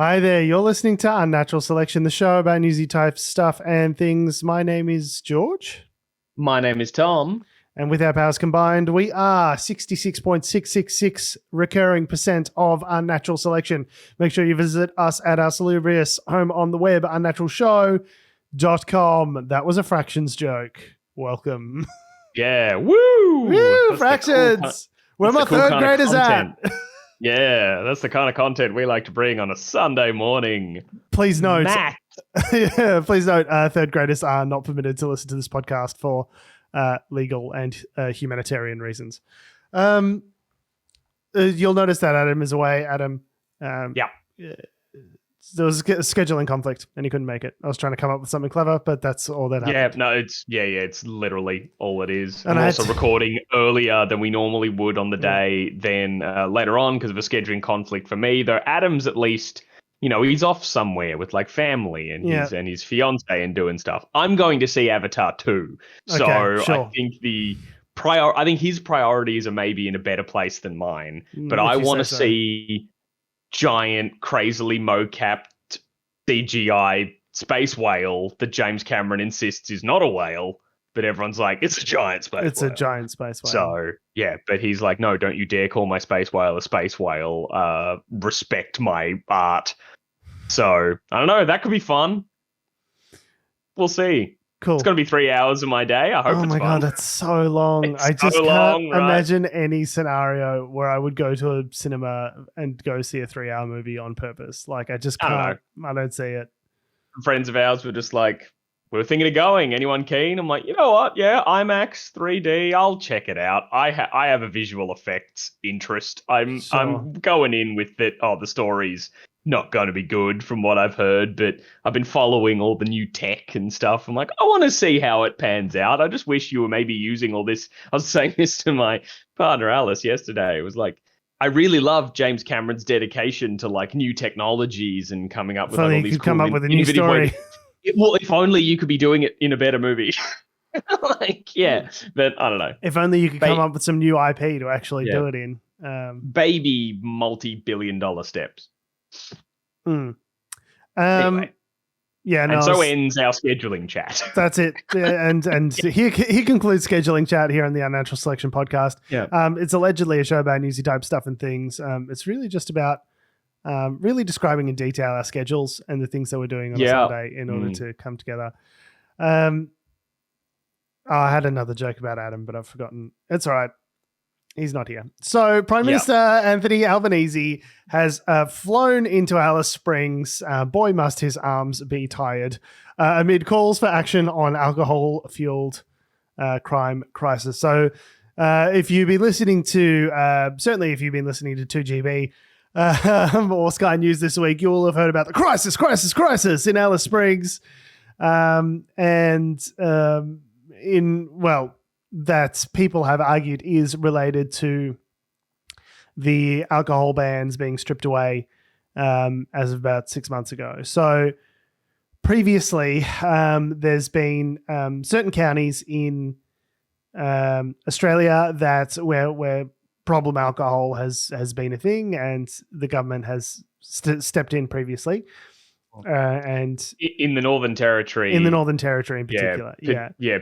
Hi there, you're listening to Unnatural Selection, the show about newsy type stuff and things. My name is George. My name is Tom. And with our powers combined, we are 66.666 recurring percent of Unnatural Selection. Make sure you visit us at our salubrious home on the web, unnaturalshow.com. That was a fractions joke. Welcome. Yeah, woo! Woo, fractions! Where my third graders at? Yeah, that's the kind of content we like to bring on a Sunday morning. Please note, Math. please note, third graders are not permitted to listen to this podcast for legal and humanitarian reasons. You'll notice that Adam is away. Adam, there was a scheduling conflict and he couldn't make it. I was trying to come up with something clever, but that's all that happened. It's literally all it is. And I'm also recording earlier than we normally would on the day than later on because of a scheduling conflict for me. Though Adam's at least, he's off somewhere with like family and his fiance and doing stuff. I'm going to see Avatar 2. So okay, sure. I think I think his priorities are maybe in a better place than mine. But I want to see giant, crazily mo-capped CGI space whale that James Cameron insists is not a whale, but everyone's like, it's a giant space whale. It's a giant space whale. So, yeah, but he's like, no, don't you dare call my space whale a space whale. Respect my art. So, I don't know. That could be fun. We'll see. Cool. It's going to be 3 hours of my day. I hope it's fun. Oh my God, that's so long. I just can't imagine any scenario where I would go to a cinema and go see a 3-hour movie on purpose. Like, I just can't. I don't see it. Friends of ours were just like, we were thinking of going. Anyone keen? I'm like, you know what? Yeah, IMAX 3D. I'll check it out. I have a visual effects interest. I'm going in with it. Oh, the story's not going to be good from what I've heard, but I've been following all the new tech and stuff. I'm like, I want to see how it pans out. I just wish you were maybe using all this. I was saying this to my partner Alice yesterday. It was like, I really love James Cameron's dedication to like new technologies and coming up with like, all these cool come up with a new story. Well, if only you could be doing it in a better movie. But I don't know. If only you could come up with some new IP to actually do it in. Baby multi-billion-dollar steps. Anyway. And so ends our scheduling chat. That's it. And here concludes scheduling chat here on the Unnatural Selection Podcast. Yeah. It's allegedly a show about newsy type stuff and things. It's really just about really describing in detail our schedules and the things that we're doing on a Sunday in order to come together. I had another joke about Adam, but I've forgotten. It's all right. He's not here. So Prime Minister Anthony Albanese has flown into Alice Springs. Boy, must his arms be tired. Amid calls for action on alcohol-fueled crime crisis. So if you've been listening to, certainly if you've been listening to 2GB or Sky News this week, you will have heard about the crisis in Alice Springs. That people have argued is related to the alcohol bans being stripped away as of about 6 months ago. So previously, there's been certain counties in Australia where problem alcohol has been a thing, and the government has stepped in previously. And in the Northern Territory, in particular,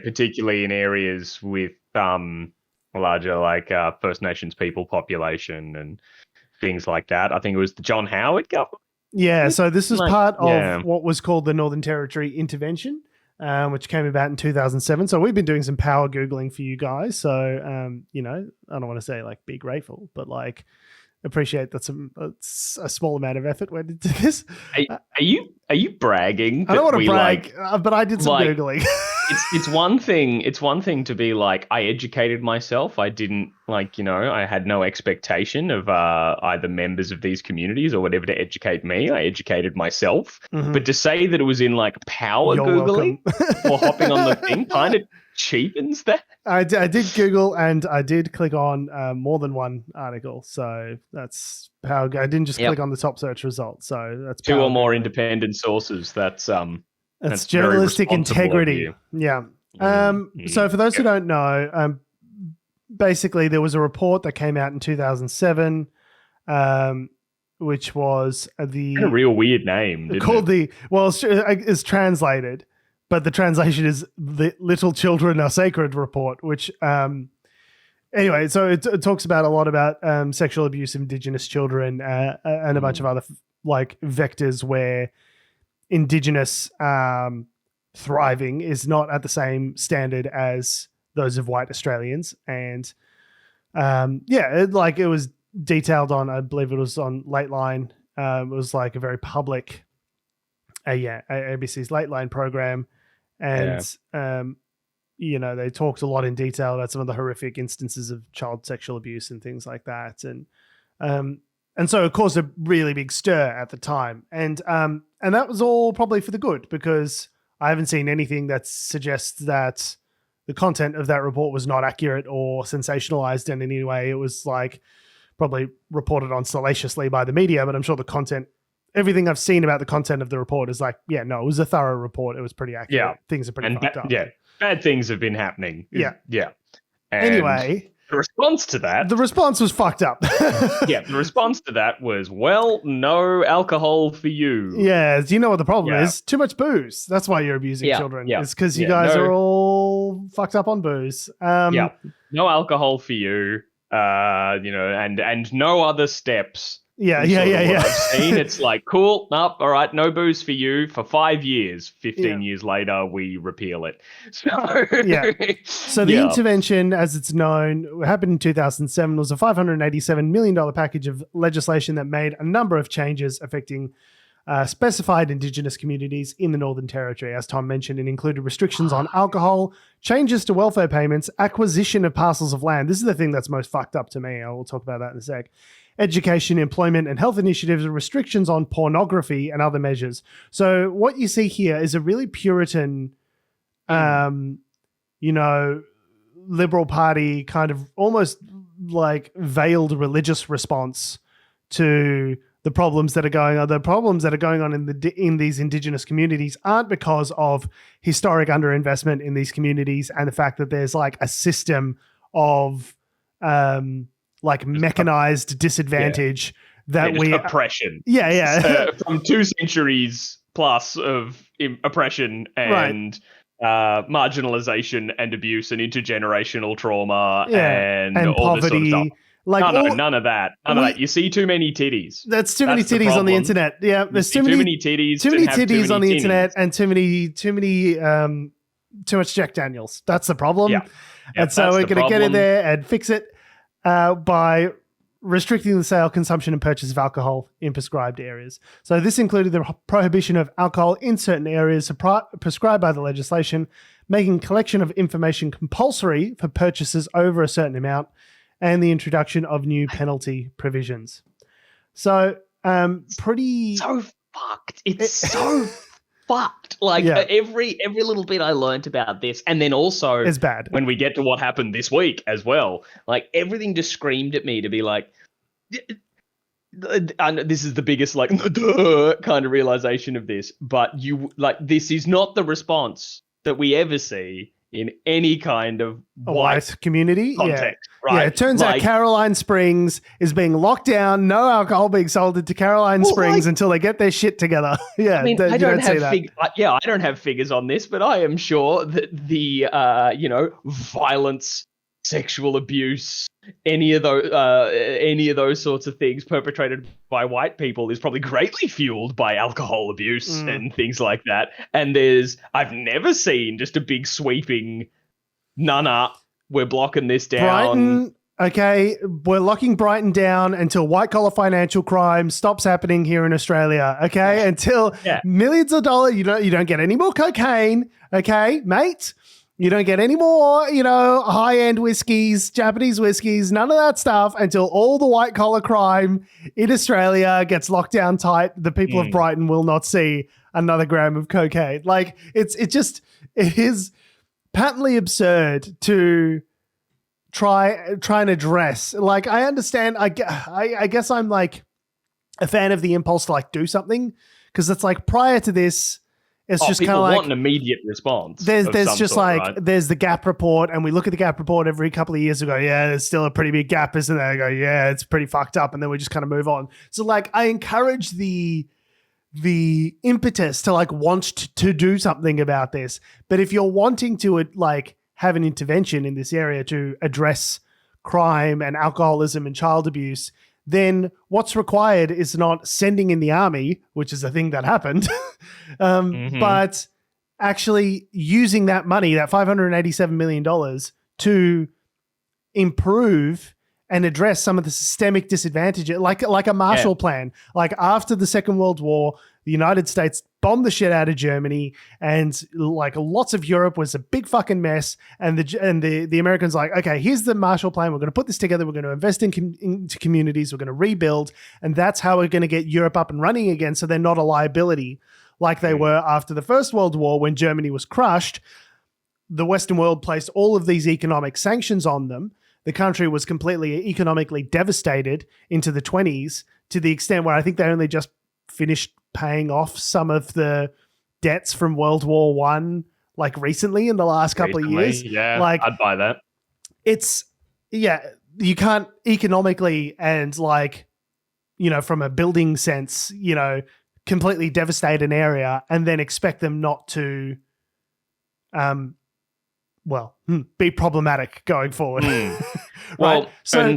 particularly in areas with larger like First Nations people population and things like that. I think it was the John Howard government. Yeah, so this is part of what was called the Northern Territory Intervention, which came about in 2007. So we've been doing some power Googling for you guys. So I don't want to say like be grateful, but like appreciate that's a small amount of effort went into this. Are you bragging? I don't want to brag, but I did some Googling. It's one thing. It's one thing to be like, I educated myself. I didn't I had no expectation of either members of these communities or whatever to educate me. I educated myself. Mm-hmm. But to say that it was in like power Googling or hopping on the thing kind of cheapens that. I did Google and I did click on more than one article. So that's how I didn't just click on the top search result. So that's two or more independent sources. That's journalistic integrity. Yeah. So for those who don't know, basically there was a report that came out in 2007 which was a real weird name, didn't it? It's translated, but the translation is the Little Children Are Sacred report, which anyway, so it talks about a lot about sexual abuse of Indigenous children and a bunch of other like vectors where Indigenous thriving is not at the same standard as those of white Australians. And it was detailed on, I believe it was on Lateline. It was like a very public, ABC's Lateline program. And, they talked a lot in detail about some of the horrific instances of child sexual abuse and things like that. And so it caused a really big stir at the time. And that was all probably for the good, because I haven't seen anything that suggests that the content of that report was not accurate or sensationalized in any way. It was like probably reported on salaciously by the media, but I'm sure the content, everything I've seen about the content of the report is like, it was a thorough report. It was pretty accurate. Yeah. Things are pretty fucked up. Yeah. Bad things have been happening. Yeah. Yeah. And anyway, the response to that. The response was fucked up. The response to that was, well, no alcohol for you. Yeah. Do you know what the problem is? Too much booze. That's why you're abusing children. It's because you guys are all fucked up on booze. No alcohol for you. And no other steps. Yeah. I've seen it's like, cool, nope, all right, no booze for you for 5 years. 15 years later, we repeal it. So the intervention, as it's known, happened in 2007, was a $587 million package of legislation that made a number of changes affecting specified Indigenous communities in the Northern Territory. As Tom mentioned, it included restrictions on alcohol, changes to welfare payments, acquisition of parcels of land. This is the thing that's most fucked up to me. I will talk about that in a sec. Education, employment, and health initiatives, and restrictions on pornography and other measures. So what you see here is a really Puritan, Liberal Party kind of almost like veiled religious response to the problems that are going on. The problems that are going on in these Indigenous communities aren't because of historic underinvestment in these communities and the fact that there's like a system of mechanized disadvantage oppression. From 2 centuries plus of oppression and marginalization and abuse and intergenerational trauma and all poverty. This sort of stuff. None of that. None of that. You see too many titties. That's too many titties on the internet. Yeah, there's too many titties. Too many titties on the internet and too much Jack Daniels. That's the problem. Yeah. And so we're going to get in there and fix it by restricting the sale, consumption, and purchase of alcohol in prescribed areas. So this included the prohibition of alcohol in certain areas prescribed by the legislation, making collection of information compulsory for purchases over a certain amount, and the introduction of new penalty provisions. So, pretty... So fucked. It's so fucked. Like, every little bit I learned about this, and then also... It's bad. When we get to what happened this week as well, like, everything just screamed at me to be like... And this is the biggest, like, kind of realization of this, but this is not the response that we ever see in any kind of white community context, right? Yeah, it turns out Caroline Springs is being locked down, no alcohol being sold into Caroline Springs until they get their shit together. Yeah, I mean, I don't have figures on this, but I am sure that the violence, sexual abuse, any of those sorts of things perpetrated by white people is probably greatly fueled by alcohol abuse and things like that. And I've never seen just a big sweeping, we're blocking this down. Brighton, okay, we're locking Brighton down until white collar financial crime stops happening here in Australia. Okay, until millions of dollars, you don't get any more cocaine. Okay, mate. You don't get any more, high-end whiskeys, Japanese whiskeys, none of that stuff until all the white-collar crime in Australia gets locked down tight. The people of Brighton will not see another gram of cocaine. Like, it is patently absurd to try and address. Like, I understand. I guess I'm, like, a fan of the impulse to, like, do something because it's like prior to this, It's just kind people of like want an immediate response. There's just sort, like right? there's the gap report, and we look at the gap report every couple of years. We go, yeah, there's still a pretty big gap, isn't there? I go, yeah, it's pretty fucked up, and then we just kind of move on. So like, I encourage the impetus to like want to do something about this, but if you're wanting to like have an intervention in this area to address crime and alcoholism and child abuse, then what's required is not sending in the army, which is a thing that happened, but actually using that money, that $587 million, to improve and address some of the systemic disadvantages, like a Marshall Plan. Like after the Second World War, the United States bombed the shit out of Germany, and like lots of Europe was a big fucking mess. And the Americans like, okay, here's the Marshall Plan. We're going to put this together. We're going to invest into communities. We're going to rebuild, and that's how we're going to get Europe up and running again, so they're not a liability like they were after the First World War when Germany was crushed. The Western world placed all of these economic sanctions on them. The country was completely economically devastated into the 20s, to the extent where I think they only just finished paying off some of the debts from World War One, like recently in the last couple of years. Yeah, like, I'd buy that. You can't economically and like, from a building sense, completely devastate an area and then expect them not to be problematic going forward. Right? Well, so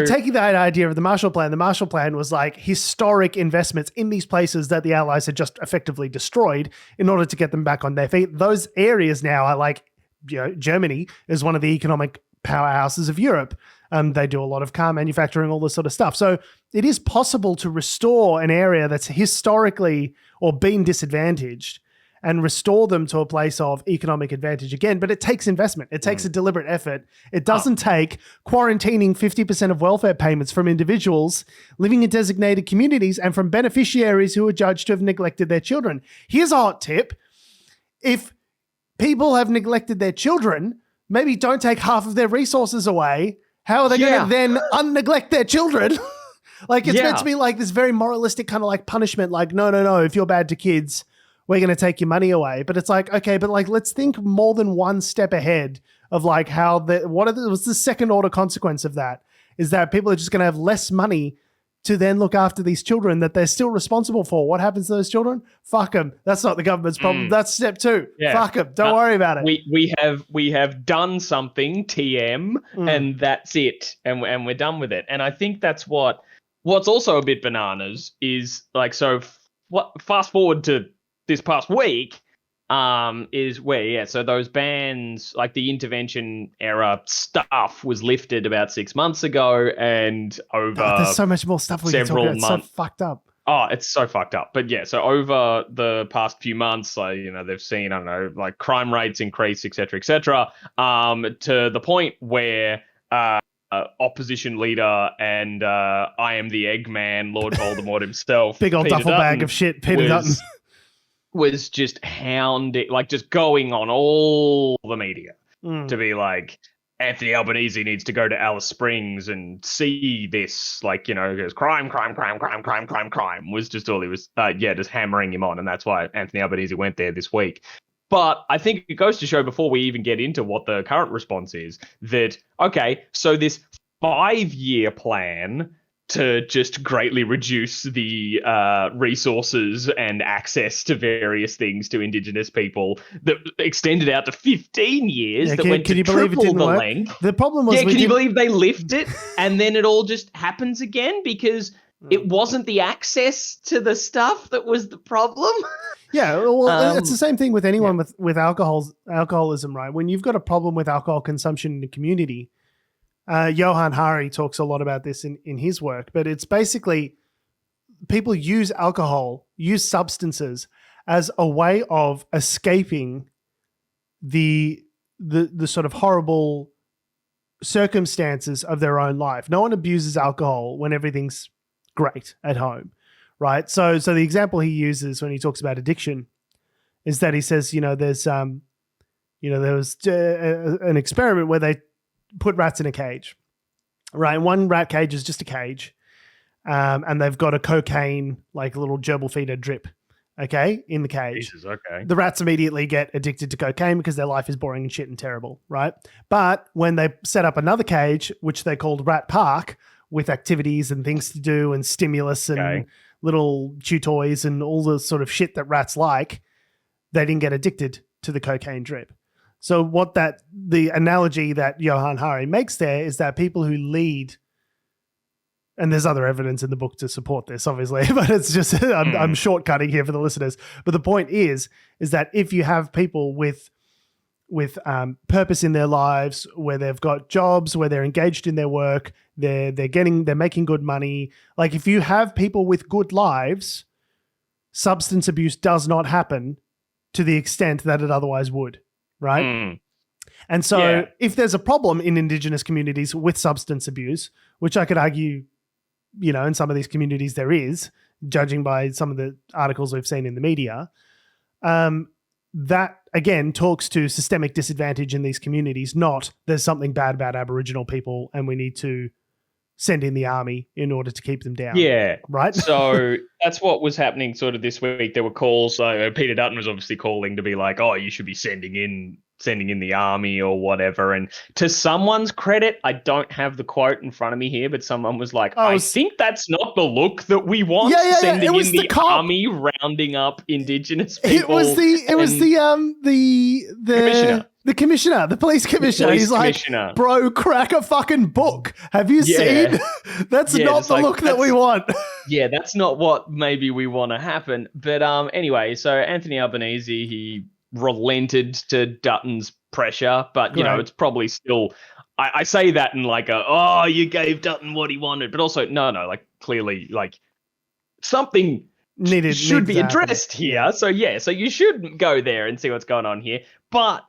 taking that idea of the Marshall Plan was like historic investments in these places that the Allies had just effectively destroyed in order to get them back on their feet. Those areas now are like, Germany is one of the economic powerhouses of Europe. They do a lot of car manufacturing, all this sort of stuff. So it is possible to restore an area that's historically or been disadvantaged and restore them to a place of economic advantage again. But it takes investment. It takes a deliberate effort. It doesn't take quarantining 50% of welfare payments from individuals living in designated communities and from beneficiaries who are judged to have neglected their children. Here's a hot tip. If people have neglected their children, maybe don't take half of their resources away. How are they going to then unneglect their children? Like, it's meant to be like this very moralistic kind of like punishment. Like, no, if you're bad to kids, we're going to take your money away. But it's like, okay, but like, let's think more than one step ahead of like how what's the second order consequence of that is that people are just going to have less money to then look after these children that they're still responsible for. What happens to those children? Fuck them. That's not the government's problem. That's step two. Yeah. Fuck them. Don't worry about it. We have done something, TM, and that's it. And we're done with it. And I think that's what's also a bit bananas is like, so fast forward to this past week, so those bans, like the intervention era stuff was lifted about 6 months ago, and over there's so much more stuff we can talk about. It's so fucked up. Oh, it's so fucked up. But yeah, so over the past few months, like, they've seen, I don't know, like crime rates increase, et cetera, to the point where opposition leader and I am the Eggman, Lord Voldemort himself, big old Peter duffel bag of shit, Peter Dutton, was just hounding, like just going on all the media to be like, Anthony Albanese needs to go to Alice Springs and see this, like, because crime was just all he was, just hammering him on. And that's why Anthony Albanese went there this week. But I think it goes to show, before we even get into what the current response is, that, okay, so this 5-year plan to just greatly reduce the resources and access to various things to Indigenous people that extended out to 15 years, that went to triple the length. The problem was, can you believe they lift it and then it all just happens again because it wasn't the access to the stuff that was the problem? Yeah, well, it's the same thing with anyone with alcoholism, right? When you've got a problem with alcohol consumption in the community, Johan Hari talks a lot about this in his work, but it's basically people use substances as a way of escaping the sort of horrible circumstances of their own life. No one abuses alcohol when everything's great at home, right? So the example he uses when he talks about addiction is that he says, there's there was an experiment where they put rats in a cage, right? And one rat cage is just a cage, and they've got a cocaine, like a little gerbil feeder drip okay, in the cage. Jesus, okay. The rats immediately get addicted to cocaine because their life is boring and shit and terrible, right? But when they set up another cage, which they called Rat Park, with activities and things to do and stimulus and little chew toys and all the sort of shit that rats like, they didn't get addicted to the cocaine drip. So the analogy that Johan Hari makes there is that people who lead, and there's other evidence in the book to support this, obviously, but it's just, I'm shortcutting here for the listeners. But the point is that if you have people with purpose in their lives, where they've got jobs, where they're engaged in their work, they're making good money. Like if you have people with good lives, substance abuse does not happen to the extent that it otherwise would, right? And so if there's a problem in Indigenous communities with substance abuse, which I could argue, in some of these communities there is, judging by some of the articles we've seen in the media, that again talks to systemic disadvantage in these communities, not there's something bad about Aboriginal people and we need to send in the army in order to keep them down. Yeah. Right? So that's what was happening sort of this week. There were calls. Peter Dutton was obviously calling to be like, oh, you should be sending in the army or whatever. And to someone's credit, I don't have the quote in front of me here, but someone was like, I think that's not the look that we want. Sending in the army, rounding up Indigenous people. It was the commissioner. The commissioner, the police commissioner. He's like, bro, crack a fucking book. Have you seen? That's not the look that we want. Yeah, that's not what maybe we want to happen. But anyway, so Anthony Albanese, he relented to Dutton's pressure, but it's probably still, I say that in like you gave Dutton what he wanted, but also no, like clearly like something should be addressed here. So so you should go there and see what's going on here. But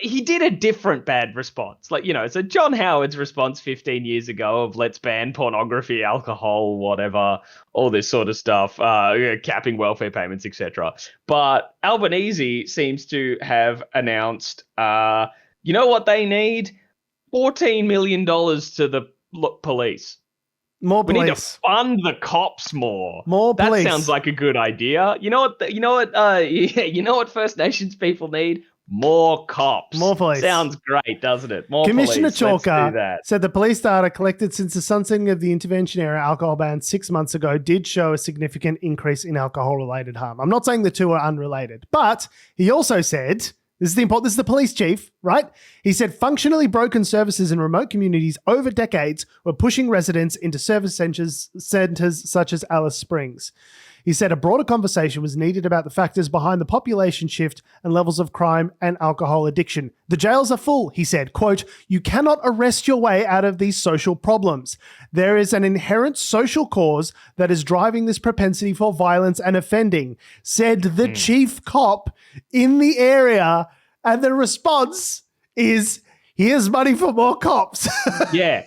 he did a different bad response. Like, so John Howard's response 15 years ago of let's ban pornography, alcohol, whatever, all this sort of stuff, capping welfare payments, etc. But Albanese seems to have announced, you know what they need? $14 million to the police. More police. We need to fund the cops more. More police. That sounds like a good idea. You know what First Nations people need? More cops. More police. Sounds great, doesn't it? More Commissioner police. Chalker said the police data collected since the sunsetting of the intervention era alcohol ban 6 months ago did show a significant increase in alcohol-related harm. I'm not saying the two are unrelated, but he also said, this is the police chief, right? He said functionally broken services in remote communities over decades were pushing residents into service centers such as Alice Springs. He said a broader conversation was needed about the factors behind the population shift and levels of crime and alcohol addiction. The jails are full, he said, quote, you cannot arrest your way out of these social problems. There is an inherent social cause that is driving this propensity for violence and offending, said the chief cop in the area. And the response is, here's money for more cops.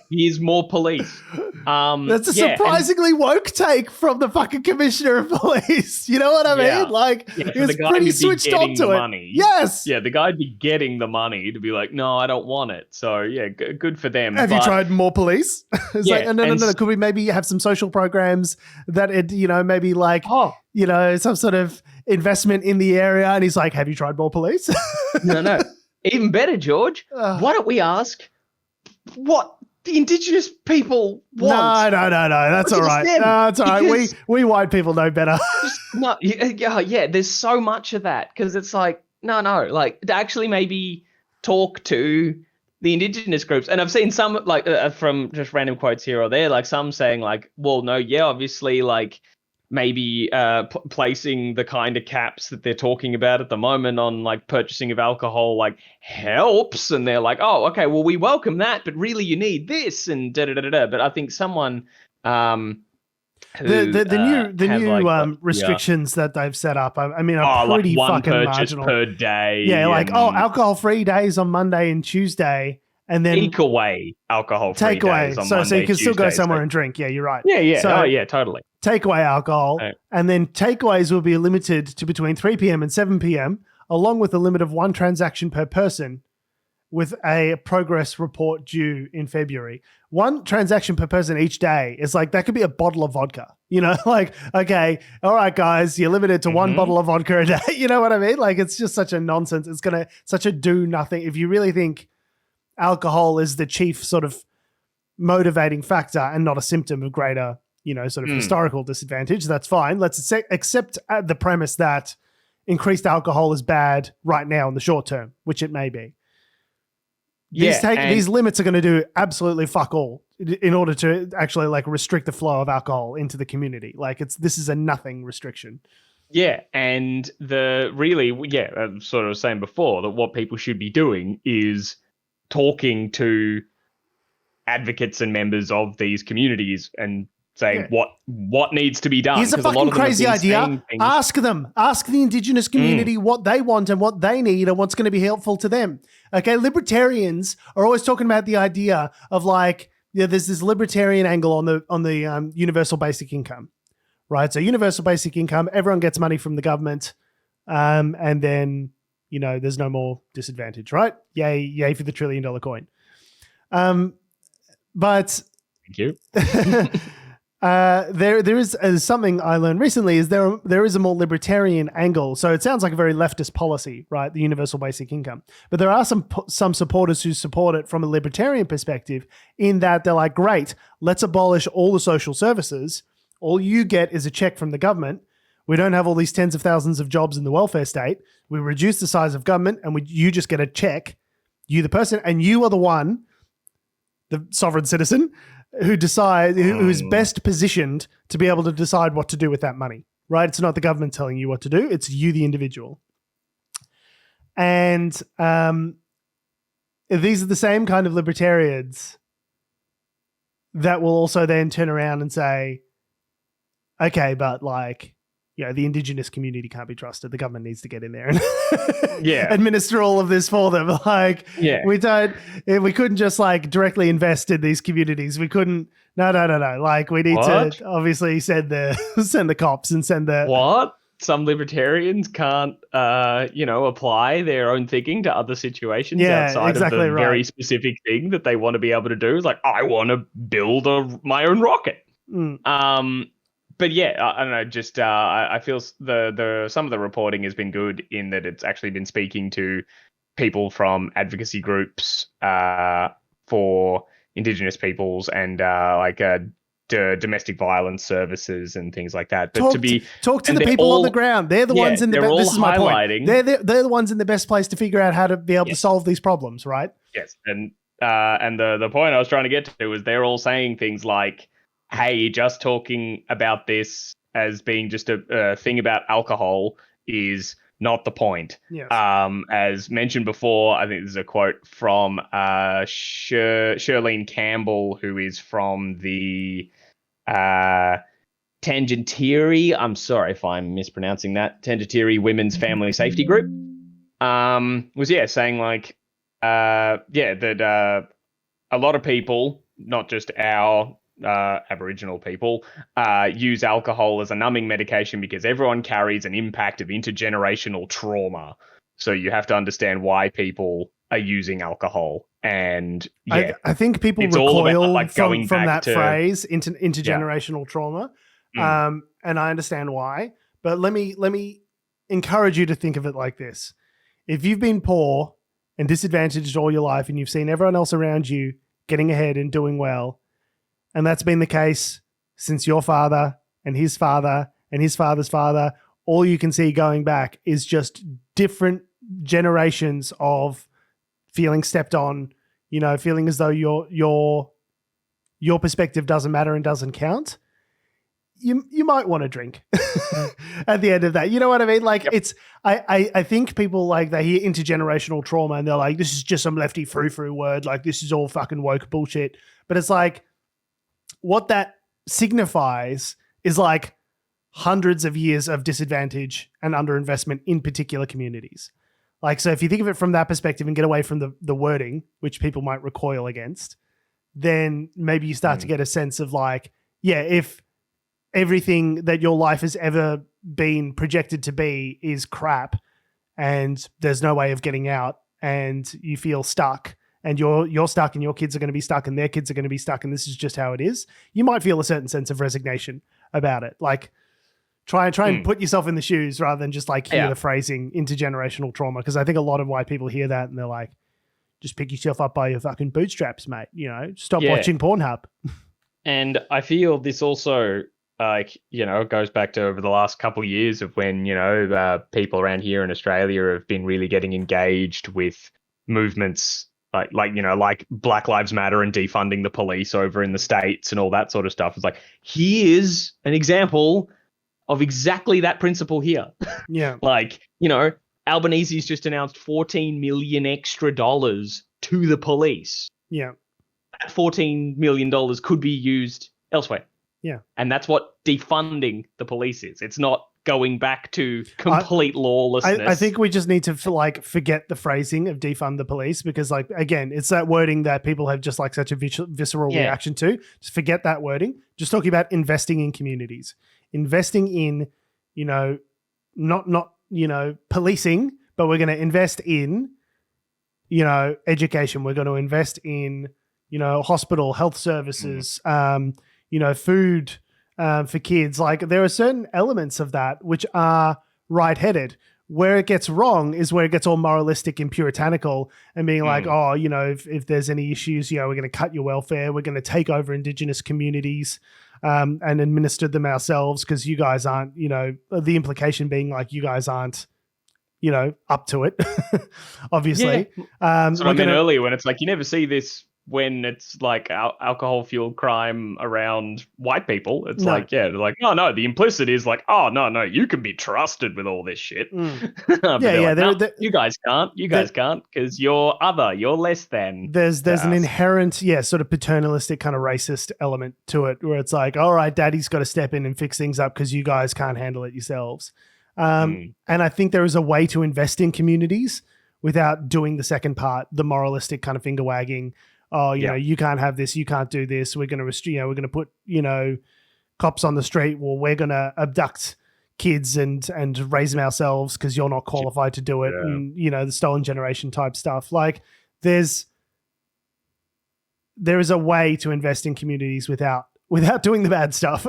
Here's more police. That's a surprisingly woke take from the fucking commissioner of police. You know what I mean? Like, it's pretty switched on to it. Money. Yes. Yeah, the guy'd be getting the money to be like, no, I don't want it. So, good for them. Have you tried more police? It's like, no. Could we maybe have some social programs that, maybe like, some sort of investment in the area? And he's like, have you tried more police? No. Even better, George, why don't we ask what the Indigenous people want? No. That's all right. That's all right. We white people know better. There's so much of that because it's like, no. Like, to actually maybe talk to the Indigenous groups. And I've seen some, like, from just random quotes here or there, like some saying, like, well, no, obviously, like, maybe placing the kind of caps that they're talking about at the moment on like purchasing of alcohol like helps, and they're like, oh, okay, well, we welcome that, but really you need this and da-da-da-da-da. But I think someone the new restrictions that they've set up, I mean, are pretty like one fucking purchase marginal per day. Yeah, like alcohol-free days on Monday and Tuesday. And then take away alcohol-free days on so Monday, you can still go Tuesdays, somewhere and drink. Yeah, you're right. Yeah. So, Totally. Take away alcohol, and then takeaways will be limited to between 3 p.m. and 7 p.m., along with a limit of one transaction per person. with a progress report due in February. One transaction per person each day is like, that could be a bottle of vodka, like, okay, all right, guys, you're limited to one bottle of vodka a day. You know what I mean? Like, it's just such a nonsense. It's going to such a do nothing. If you really think alcohol is the chief sort of motivating factor and not a symptom of greater, sort of historical disadvantage, that's fine. Let's accept the premise that increased alcohol is bad right now in the short term, which it may be. These limits are going to do absolutely fuck all in order to actually like restrict the flow of alcohol into the community. Like this is a nothing restriction. Yeah, and I'm sort of saying before that what people should be doing is talking to advocates and members of these communities and saying what needs to be done. Here's a fucking crazy idea. Ask the Indigenous community what they want and what they need and what's going to be helpful to them. Okay, libertarians are always talking about the idea of like, there's this libertarian angle on the universal basic income, right? So universal basic income, everyone gets money from the government, and then there's no more disadvantage, right? Yay for the $1 trillion coin. But thank you. There is something I learned recently is there is a more libertarian angle. So it sounds like a very leftist policy, right? The universal basic income. But there are some supporters who support it from a libertarian perspective in that they're like, great, let's abolish all the social services. All you get is a check from the government. We don't have all these tens of thousands of jobs in the welfare state. We reduce the size of government and you just get a check. You, the person, and you are the one, the sovereign citizen, who is best positioned to be able to decide what to do with that money, right? It's not the government telling you what to do. It's you, the individual. And these are the same kind of libertarians that will also then turn around and say, okay, but like, the Indigenous community can't be trusted. The government needs to get in there and administer all of this for them. Like, we couldn't just like directly invest in these communities. We couldn't. No. Like, we need to obviously send the cops and send the what? Some libertarians can't, apply their own thinking to other situations outside of the very specific thing that they want to be able to do. It's like, I want to build my own rocket. But yeah, I don't know. Just I feel the some of the reporting has been good in that it's actually been speaking to people from advocacy groups for Indigenous peoples and domestic violence services and things like that. But talk to the people on the ground. They're the ones in the best. This is my point. They're the ones in the best place to figure out how to be able to solve these problems, right? Yes, and the point I was trying to get to is they're all saying things like, hey, just talking about this as being just a thing about alcohol is not the point. Yes. As mentioned before, I think there's a quote from Shirlene Campbell, who is from the Tangentiri, I'm sorry if I'm mispronouncing that, Tangentiri Women's Family Safety Group, was saying like, that a lot of people, not just our Aboriginal people, use alcohol as a numbing medication because everyone carries an impact of intergenerational trauma. So you have to understand why people are using alcohol. And I think people recoil from that phrase, intergenerational trauma. And I understand why. But let me encourage you to think of it like this. If you've been poor and disadvantaged all your life and you've seen everyone else around you getting ahead and doing well, and that's been the case since your father and his father and his father's father, all you can see going back is just different generations of feeling stepped on, feeling as though your perspective doesn't matter and doesn't count. You might want to drink at the end of that. You know what I mean? Like I think people like they hear intergenerational trauma and they're like, this is just some lefty frou-frou word. Like this is all fucking woke bullshit. But it's like, what that signifies is like hundreds of years of disadvantage and underinvestment in particular communities. Like, so if you think of it from that perspective and get away from the wording, which people might recoil against, then maybe you start to get a sense of like, if everything that your life has ever been projected to be is crap and there's no way of getting out and you feel stuck, and you're stuck, and your kids are going to be stuck, and their kids are going to be stuck, and this is just how it is, you might feel a certain sense of resignation about it. Like, try and put yourself in the shoes rather than just like hear the phrasing intergenerational trauma. Because I think a lot of white people hear that and they're like, just pick yourself up by your fucking bootstraps, mate. You know, stop watching Pornhub. And I feel this also, like, you know, goes back to over the last couple of years of when, you know, people around here in Australia have been really getting engaged with movements like you know, like Black Lives Matter and defunding the police over in the States and all that sort of stuff. It's like, here's an example of exactly that principle here. Yeah. Like, you know, Albanese's just announced $14 million extra dollars to the police. Yeah. That $14 million could be used elsewhere. Yeah. And that's what defunding the police is. It's not going back to complete lawlessness. I think we just need to forget the phrasing of defund the police, because like, again, it's that wording that people have just like such a visceral reaction to. Just forget that wording. Just talking about investing in communities, investing in, you know, not, you know, policing, but we're going to invest in, you know, education. We're going to invest in, you know, hospital, health services, you know, food for kids. Like, there are certain elements of that which are right-headed. Where it gets wrong is where it gets all moralistic and puritanical and being like, oh, you know, if there's any issues, you know, we're going to cut your welfare. We're going to take over Indigenous communities and administer them ourselves because you guys aren't, you know, the implication being like you guys aren't, you know, up to it, obviously. Yeah. That's what I meant earlier when it's like, you never see this when it's like alcohol fueled crime around white people. It's like, yeah, like, oh no, the implicit is like, oh no, you can be trusted with all this shit. You guys can't because you're other, you're less than. There's an inherent, sort of paternalistic kind of racist element to it where it's like, all right, daddy's got to step in and fix things up because you guys can't handle it yourselves. And I think there is a way to invest in communities without doing the second part, the moralistic kind of finger wagging. Oh, you know, you can't have this, you can't do this. We're going to, we're going to put, cops on the street. Well, we're going to abduct kids and raise them ourselves because you're not qualified to do it. Yeah. And, the stolen generation type stuff. Like, there is a way to invest in communities without doing the bad stuff,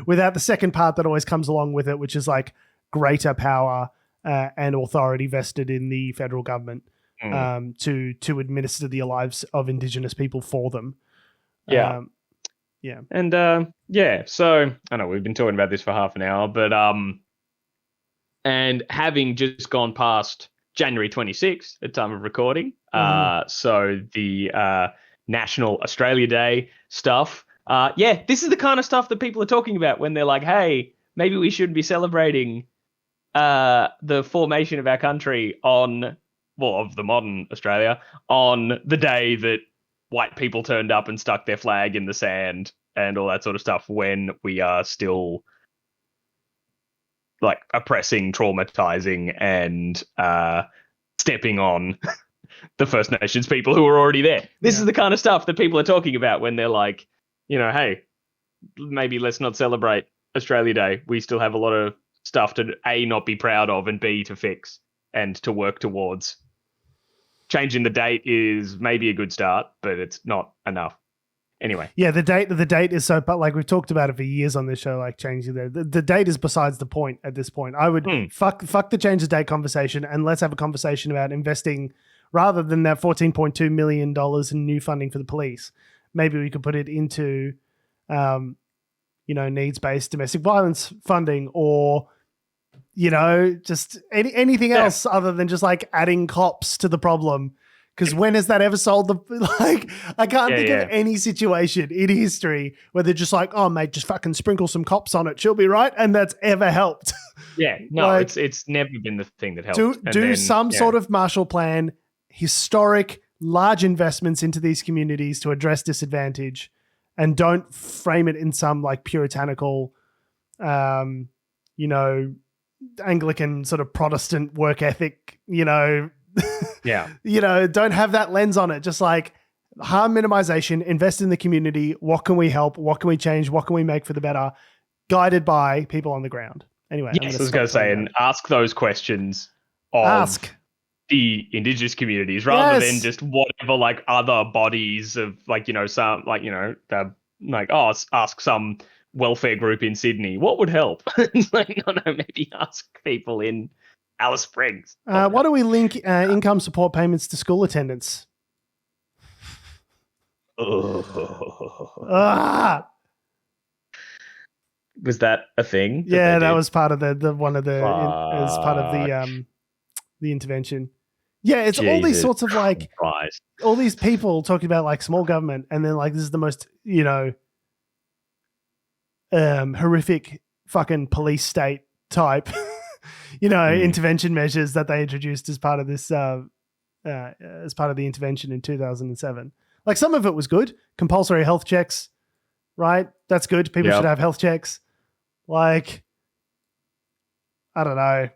without the second part that always comes along with it, which is like greater power and authority vested in the federal government. To administer the lives of Indigenous people for them. And so I know we've been talking about this for half an hour, but and having just gone past January 26th at time of recording, so the National Australia Day stuff, this is the kind of stuff that people are talking about when they're like, hey, maybe we shouldn't be celebrating the formation of our country of the modern Australia, on the day that white people turned up and stuck their flag in the sand and all that sort of stuff, when we are still like oppressing, traumatizing, and stepping on the First Nations people who are already there. This is the kind of stuff that people are talking about when they're like, hey, maybe let's not celebrate Australia Day. We still have a lot of stuff to A, not be proud of, and B, to fix and to work towards. Changing the date is maybe a good start, but it's not enough. Anyway. Yeah, the date is so, but like we've talked about it for years on this show, like changing the date is besides the point at this point. I would fuck the change the date conversation, and let's have a conversation about investing rather than that $14.2 million in new funding for the police. Maybe we could put it into, needs-based domestic violence funding, or just anything else other than just like adding cops to the problem. Because when has that ever solved I can't think of any situation in history where they're just like, oh mate, just fucking sprinkle some cops on it, she'll be right, and that's ever helped. Yeah, no, it's never been the thing that helped. Do some sort of Marshall Plan, historic, large investments into these communities to address disadvantage, and don't frame it in some like puritanical, Anglican sort of Protestant work ethic, don't have that lens on it. Just like harm minimization, invest in the community. What can we help? What can we change? What can we make for the better? Guided by people on the ground. Anyway, yes, I was going to say, and ask those questions. Ask. the Indigenous communities rather than just whatever like other bodies of like, some like, ask some welfare group in Sydney. What would help? It's like, no, maybe ask people in Alice Springs. Why do we link income support payments to school attendance? Was that a thing? Yeah, that was part of as part of the intervention. Yeah, it's all these sorts of like all these people talking about like small government, and then like this is the most horrific fucking police state type intervention measures that they introduced as part of this as part of the intervention in 2007. Like some of it was good, compulsory health checks, right? That's good. People should have health checks. Like, I don't know.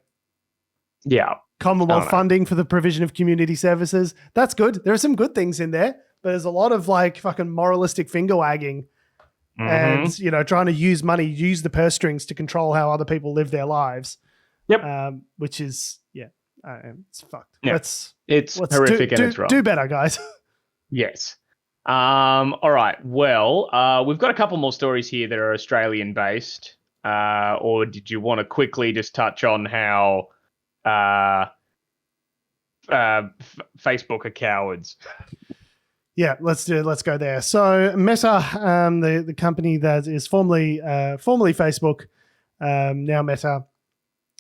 Yeah. Commonwealth funding for the provision of community services. That's good. There are some good things in there, but there's a lot of like fucking moralistic finger wagging and, trying to use the purse strings to control how other people live their lives. Yep. Which is, it's fucked. Yeah. It's horrific and it's wrong. Do better, guys. Yes. All right. Well, we've got a couple more stories here that are Australian based. Or did you want to quickly just touch on how Facebook are cowards? Yeah, let's do it. Let's go there. So Meta, the company that is formerly Facebook, now Meta,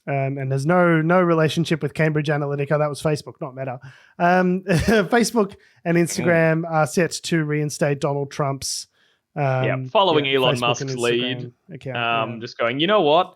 and there's no relationship with Cambridge Analytica. That was Facebook, not Meta. Facebook and Instagram are set to reinstate Donald Trump's following Elon Facebook Musk's lead. Account, just going, you know what?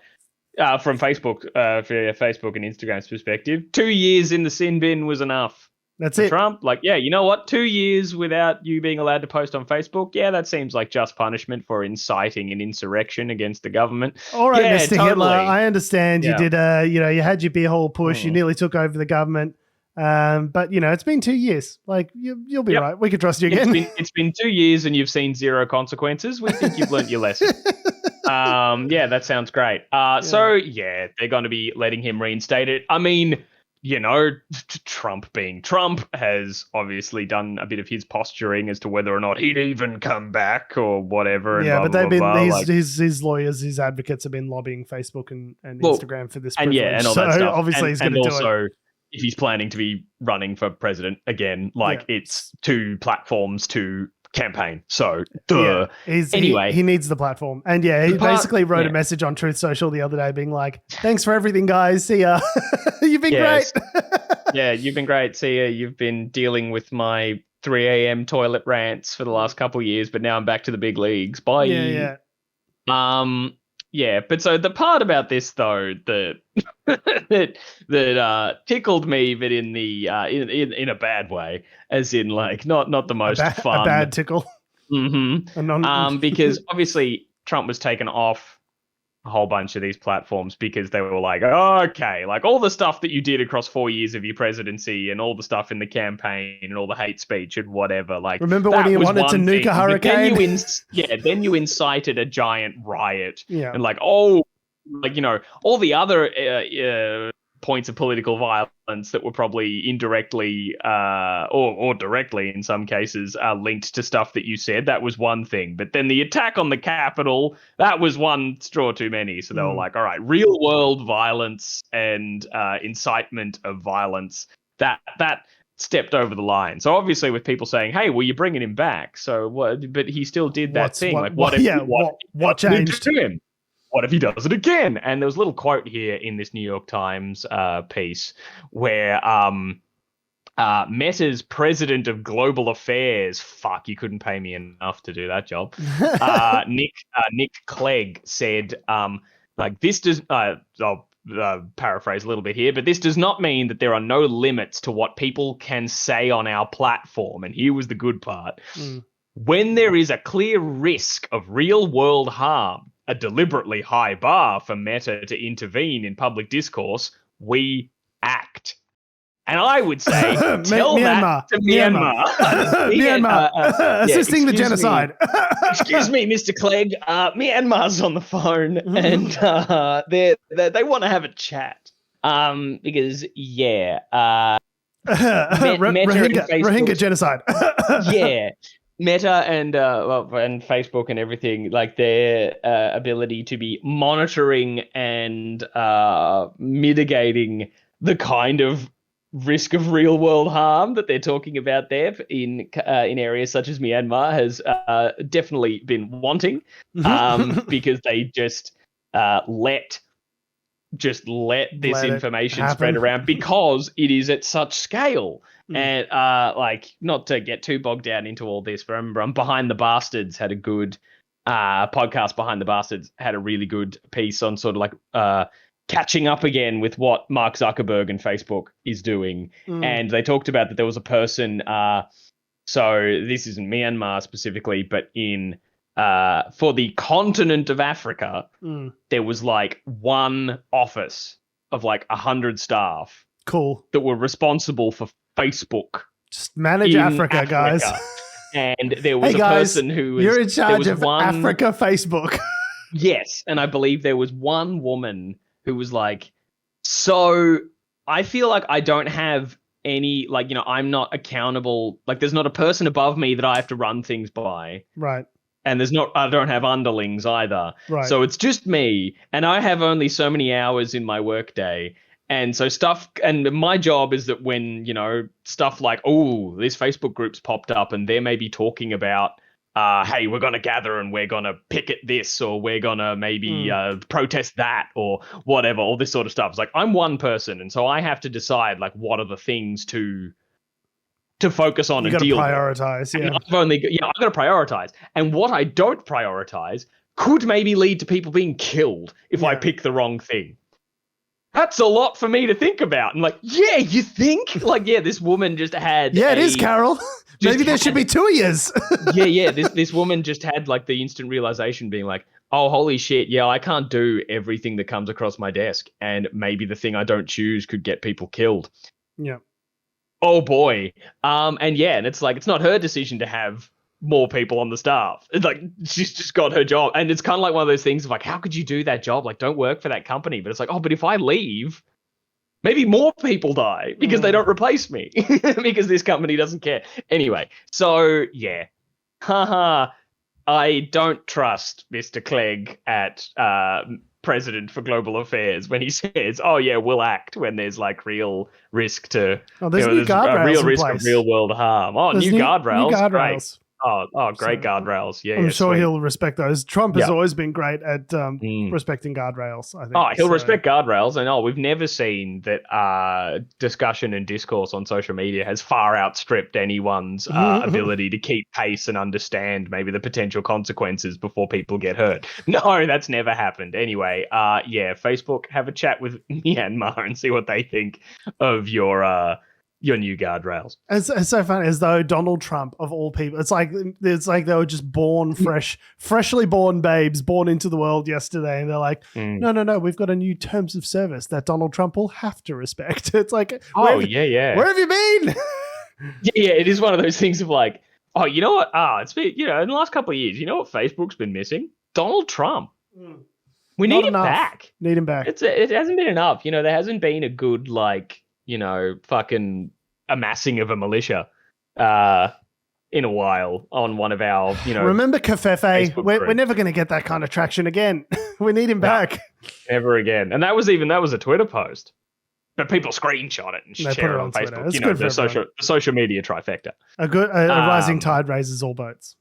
From Facebook, for Facebook and Instagram's perspective, 2 years in the sin bin was enough. That's it. Trump, like, you know what? 2 years without you being allowed to post on Facebook. Yeah, that seems like just punishment for inciting an insurrection against the government. All right, Mr. Totally. Hitler, I understand you did you had your beer hall push, you nearly took over the government. But it's been 2 years. Like you'll be right. We can trust you again. It's been 2 years and you've seen zero consequences. We think you've learnt your lesson. That sounds great. So they're going to be letting him reinstate it. I mean, Trump being Trump has obviously done a bit of his posturing as to whether or not he'd even come back or whatever. And but they've been his lawyers, his advocates have been lobbying Facebook and Instagram for this privilege. And all that stuff. Obviously he's going to do it. Also, if he's planning to be running for president again, it's two platforms to campaign. So, anyway. He needs the platform. And he basically wrote a message on Truth Social the other day being like, thanks for everything, guys. See ya. You've been great. You've been great. See ya. You've been dealing with my 3 a.m. toilet rants for the last couple of years, but now I'm back to the big leagues. Bye. Yeah. But so the part about this though that tickled me, but in the in a bad way, as in like not the most fun. A bad tickle. Mm-hmm. Because obviously Trump was taken off a whole bunch of these platforms because they were like, okay, like all the stuff that you did across 4 years of your presidency and all the stuff in the campaign and all the hate speech and whatever. Like, remember when he wanted to nuke a hurricane? Then you incited a giant riot and like, all the other points of political violence that were probably indirectly or directly in some cases linked to stuff that you said. That was one thing. But then the attack on the Capitol, that was one straw too many. So they were like, all right, real world violence and incitement of violence, that stepped over the line. So obviously with people saying, hey, well, you're bringing him back. So what? But he still did that thing. What changed to him? What if he does it again? And there was a little quote here in this New York Times piece where Meta's president of global affairs, fuck, you couldn't pay me enough to do that job, Nick Clegg said, like, this does, I'll paraphrase a little bit here, but this does not mean that there are no limits to what people can say on our platform. And here was the good part. When there is a clear risk of real world harm, a deliberately high bar for Meta to intervene in public discourse, we act. And I would say, tell that to Myanmar. Assisting the genocide. Excuse me, Mr. Clegg. Myanmar's on the phone, and they want to have a chat. Because, Rohingya genocide. Yeah. Meta and Facebook and everything, like their ability to be monitoring and mitigating the kind of risk of real world harm that they're talking about there in areas such as Myanmar has definitely been wanting, because they just let this information spread around because it is at such scale. And not to get too bogged down into all this, but I remember Behind the Bastards had a good podcast. Behind the Bastards had a really good piece on sort of like catching up again with what Mark Zuckerberg and Facebook is doing. And they talked about that there was a person, so this isn't Myanmar specifically, but in for the continent of Africa, there was like one office of like 100 staff. Cool. That were responsible for Facebook. Just manage Africa, guys. And there was a person who was... You're in charge of Africa Facebook. Yes, and I believe there was one woman who was like, so I feel like I don't have any, like, you know, I'm not accountable. Like, there's not a person above me that I have to run things by. Right. And I don't have underlings either. Right. So it's just me, and I have only so many hours in my workday. And so and my job is that when, you know, stuff like, oh, this Facebook group's popped up and they're maybe talking about, hey, we're going to gather and we're going to picket this, or we're going to maybe protest that, or whatever, all this sort of stuff. It's like, I'm one person, and so I have to decide, like, what are the things to focus on and deal with. Prioritize, yeah. I've got to prioritize. And what I don't prioritize could maybe lead to people being killed if I pick the wrong thing. That's a lot for me to think about. And like, yeah, you think? Like, yeah, this woman just had... Yeah, it is, Carol. Maybe there should be 2 years. yeah. This woman just had like the instant realization being like, oh, holy shit, yeah, I can't do everything that comes across my desk. And maybe the thing I don't choose could get people killed. Yeah. Oh, boy. And it's like, it's not her decision to have more people on the staff. It's like, she's just got her job. And it's kind of like one of those things of like, how could you do that job? Like, don't work for that company. But it's like, oh, but if I leave, maybe more people die because they don't replace me because this company doesn't care. Anyway, so yeah. I don't trust Mr. Clegg at President for Global Affairs when he says, oh yeah, we'll act when there's like real risk to there's new guardrails real risk place. Of real world harm. Oh, there's new guardrails. New guardrails. Great. Oh, great guardrails. Yeah, I'm sure sweet. he'll respect those. Trump has always been great at respecting guardrails, I think. Oh, he'll respect guardrails. And we've never seen that discussion and discourse on social media has far outstripped anyone's ability to keep pace and understand maybe the potential consequences before people get hurt. No, that's never happened. Anyway, Facebook, have a chat with Myanmar and see what they think of your new guardrails. It's so funny, as though Donald Trump, of all people, it's like they were just born freshly born babes, born into the world yesterday, and they're like, no, we've got a new terms of service that Donald Trump will have to respect. It's like, where have you been? yeah, it is one of those things of like, oh, you know what? It's been, in the last couple of years, you know what Facebook's been missing? Donald Trump. We need him back. Need him back. It hasn't been enough. There hasn't been a good, like, fucking amassing of a militia in a while on one of our, Remember Kafefe? We're never going to get that kind of traction again. We need him back. Never again. And that was a Twitter post. But people screenshot it and share it on Facebook. It's good the social media trifecta. A rising tide raises all boats.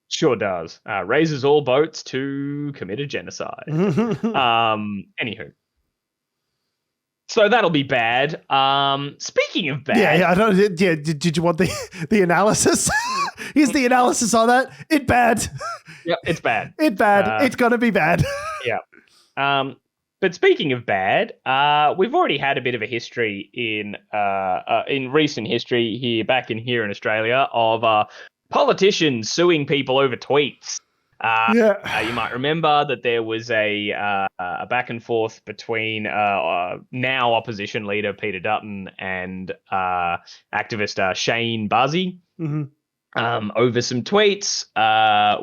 Sure does. Raises all boats to commit a genocide. Anywho. So that'll be bad. Speaking of bad, Did you want the analysis? Here's the analysis on that. It's bad. Yep, it's bad. It's bad. It's gonna be bad. Yeah. But speaking of bad, we've already had a bit of a history in recent history here in Australia of politicians suing people over tweets. You might remember that there was a back and forth between now opposition leader Peter Dutton and activist Shane Buzzy over some tweets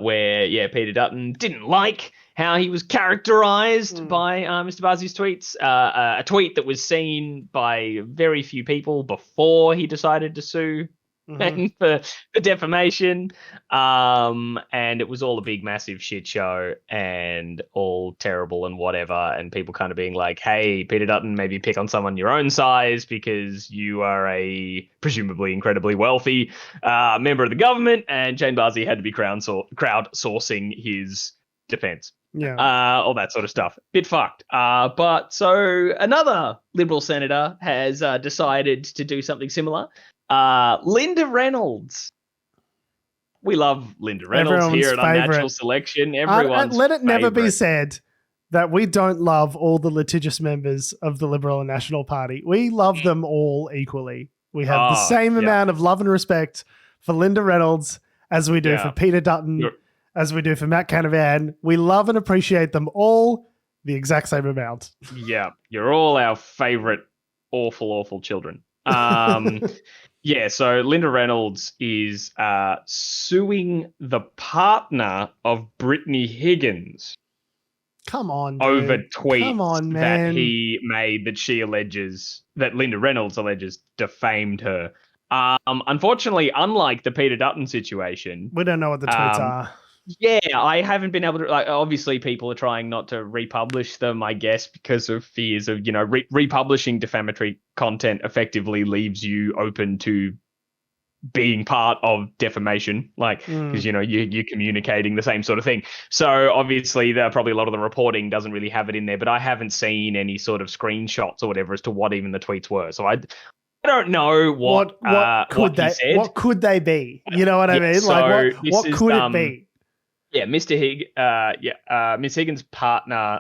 where Peter Dutton didn't like how he was characterized by Mr. Bazi's tweets. A tweet that was seen by very few people before he decided to sue for defamation. And it was all a big, massive shit show and all terrible and whatever. And people kind of being like, hey, Peter Dutton, maybe pick on someone your own size because you are a presumably incredibly wealthy member of the government. And Jane Bazi had to be crowdsourcing his defense. Yeah. All that sort of stuff. Bit fucked. But so another Liberal senator has decided to do something similar. Linda Reynolds. We love Linda Reynolds Everyone's here at Unnatural Selection. Everyone's let it never be favourite. said that we don't love all the litigious members of the Liberal and National Party. We love them all equally. We have the same amount of love and respect for Linda Reynolds as we do for Peter Dutton, as we do for Matt Canavan. We love and appreciate them all the exact same amount. Yeah, you're all our favourite awful, awful children. Yeah, so Linda Reynolds is suing the partner of Brittany Higgins. Come on, dude. Over tweets Come on, man. that he made that Linda Reynolds alleges defamed her. Unfortunately, unlike the Peter Dutton situation, we don't know what the tweets are. Yeah, I haven't been able to. Obviously, people are trying not to republish them, I guess, because of fears of republishing defamatory content effectively leaves you open to being part of defamation, because you're communicating the same sort of thing. So obviously, probably a lot of the reporting doesn't really have it in there, but I haven't seen any sort of screenshots or whatever as to what even the tweets were. So I don't know what could they said. What could they be? You know what I mean? So what could it be? Yeah, Miss Higgins' partner,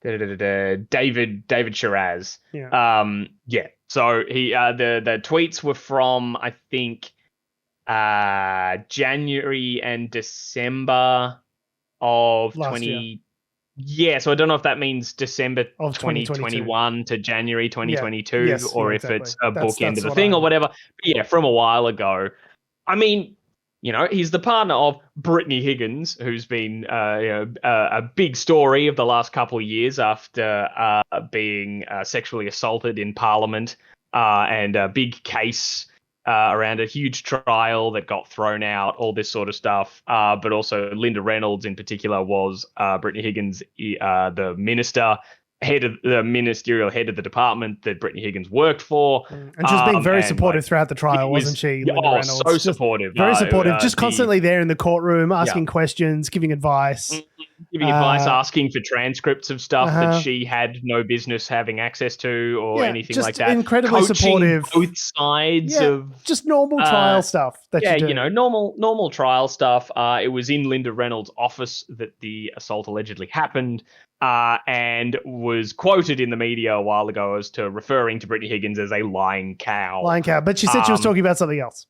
David Sharaz. Yeah. So he the tweets were from I think January and December of Last 20. year. Yeah, so I don't know if that means December Of 2021 to January 2022, Yes, or if exactly. it's a That's bookend of the what thing I- or whatever. But yeah, from a while ago. I mean, he's the partner of Brittany Higgins, who's been a big story of the last couple of years after being sexually assaulted in Parliament, and a big case around a huge trial that got thrown out, all this sort of stuff. But also Linda Reynolds in particular was Brittany Higgins, the ministerial head of the department that Brittany Higgins worked for. And she was being very supportive throughout the trial, wasn't she? Linda Reynolds? So supportive. Very supportive. Just constantly there in the courtroom, asking questions, giving advice. Asking for transcripts of stuff that she had no business having access to or anything like that. Incredibly Coaching supportive. Both sides of just normal trial stuff. Normal trial stuff. It was in Linda Reynolds' office that the assault allegedly happened, and was quoted in the media a while ago as to referring to Brittany Higgins as a lying cow. Lying cow, but she said she was talking about something else.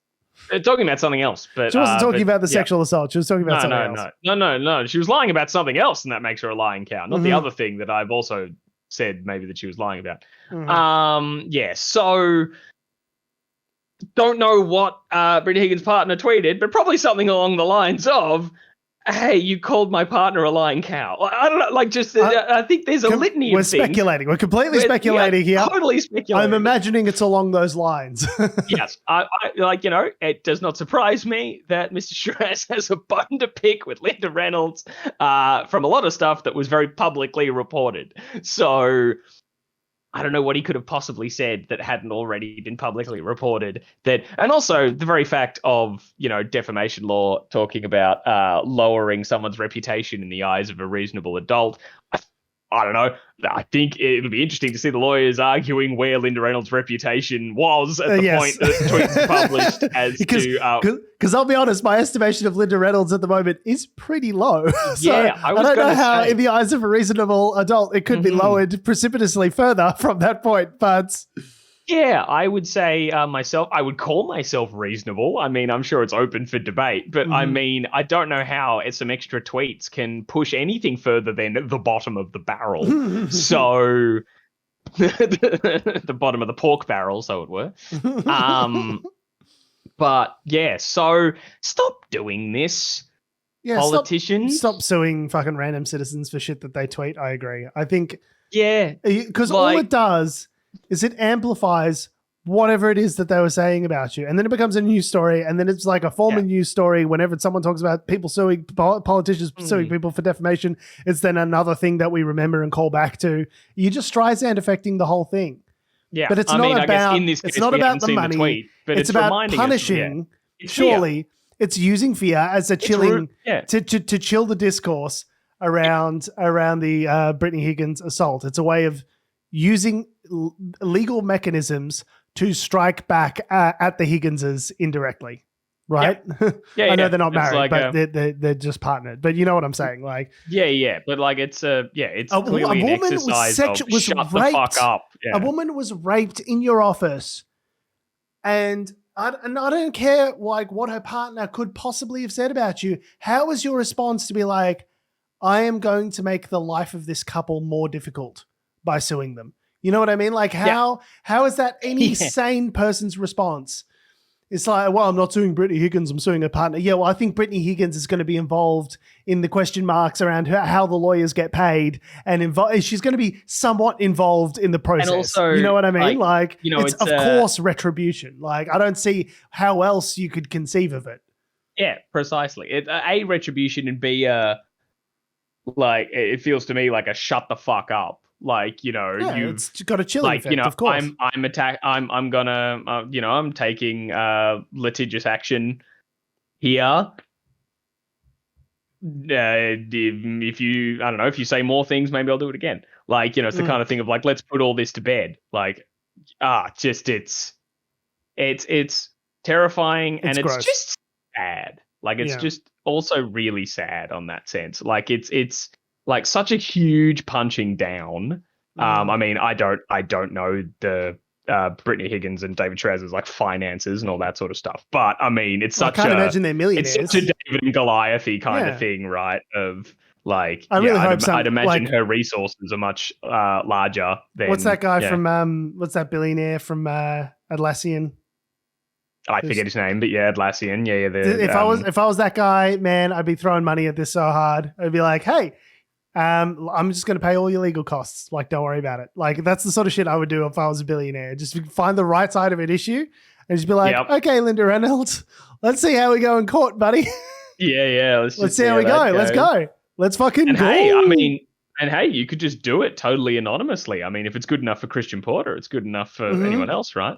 Talking about something else, but she wasn't talking about the sexual assault. She was talking about something else. No. She was lying about something else, and that makes her a lying cow. Not the other thing that I've also said maybe that she was lying about. So don't know what Brittany Higgins' partner tweeted, but probably something along the lines of, hey, you called my partner a lying cow. I don't know, I think there's a litany of things. We're speculating. We're completely speculating here. Totally speculating. I'm imagining it's along those lines. Yes. It does not surprise me that Mr. Sharaz has a bone to pick with Linda Reynolds from a lot of stuff that was very publicly reported. So I don't know what he could have possibly said that hadn't already been publicly reported. And also the very fact of, defamation law talking about lowering someone's reputation in the eyes of a reasonable adult. I don't know. I think it'll be interesting to see the lawyers arguing where Linda Reynolds' reputation was at the point that the tweets were published because I'll be honest, my estimation of Linda Reynolds at the moment is pretty low. So I don't know how, in the eyes of a reasonable adult, it could be lowered precipitously further from that point. But yeah, I would say I would call myself reasonable. I mean, I'm sure it's open for debate, but I mean, I don't know how some extra tweets can push anything further than the bottom of the barrel. So the bottom of the pork barrel, so it were. But yeah, so stop doing this. politicians. Stop suing fucking random citizens for shit that they tweet. I agree. I think because all it does is it amplifies whatever it is that they were saying about you, and then it becomes a news story, and then it's like a former news story. Whenever someone talks about people suing politicians suing people for defamation, it's then another thing that we remember and call back to. You just Streisand affecting the whole thing. Yeah, but it's not about it's not about the money. Tweet, but it's about punishing. Surely it's using fear as a chilling to chill the discourse around the Brittany Higgins assault. It's a way of using legal mechanisms to strike back at the Higginses indirectly, right? I know they're not married, like but they're just partnered. But you know what I'm saying, like but like it's clearly an exercise of shut the fuck up. Yeah. A woman was raped in your office, and I don't care like what her partner could possibly have said about you. How was your response to be like, I am going to make the life of this couple more difficult by suing them? You know what I mean? Like how is that any sane person's response? It's like, well, I'm not suing Brittany Higgins, I'm suing her partner. Yeah, well, I think Brittany Higgins is going to be involved in the question marks around how the lawyers get paid, and she's going to be somewhat involved in the process. And also, you know what I mean? Like it's of course retribution. Like I don't see how else you could conceive of it. Yeah, precisely. A, retribution, and B, like it feels to me like a shut the fuck up. Like, it's got a chilling effect, of course. I'm taking litigious action here. If you say more things, maybe I'll do it again. Like, it's the kind of thing of like, let's put all this to bed. Like, it's terrifying, and it's just sad. Like, it's just also really sad on that sense. Like, it's like such a huge punching down. I mean, I don't know the Brittany Higgins and David Sharaz's like finances and all that sort of stuff, but I mean, I can't imagine they're millionaires. It's such a David and Goliath-y kind of thing, right? Of like, I really hope I'd imagine her resources are much larger than. What's that guy from? What's that billionaire from Atlassian? I forget his name, but Atlassian. If I was that guy, man, I'd be throwing money at this so hard. I'd be like, hey, I'm just going to pay all your legal costs. Like, don't worry about it. Like, that's the sort of shit I would do if I was a billionaire. Just find the right side of an issue and just be like, okay, Linda Reynolds, let's see how we go in court, buddy. Let's see how we go. Let's go. Let's fucking go. Hey, you could just do it totally anonymously. I mean, if it's good enough for Christian Porter, it's good enough for anyone else, right?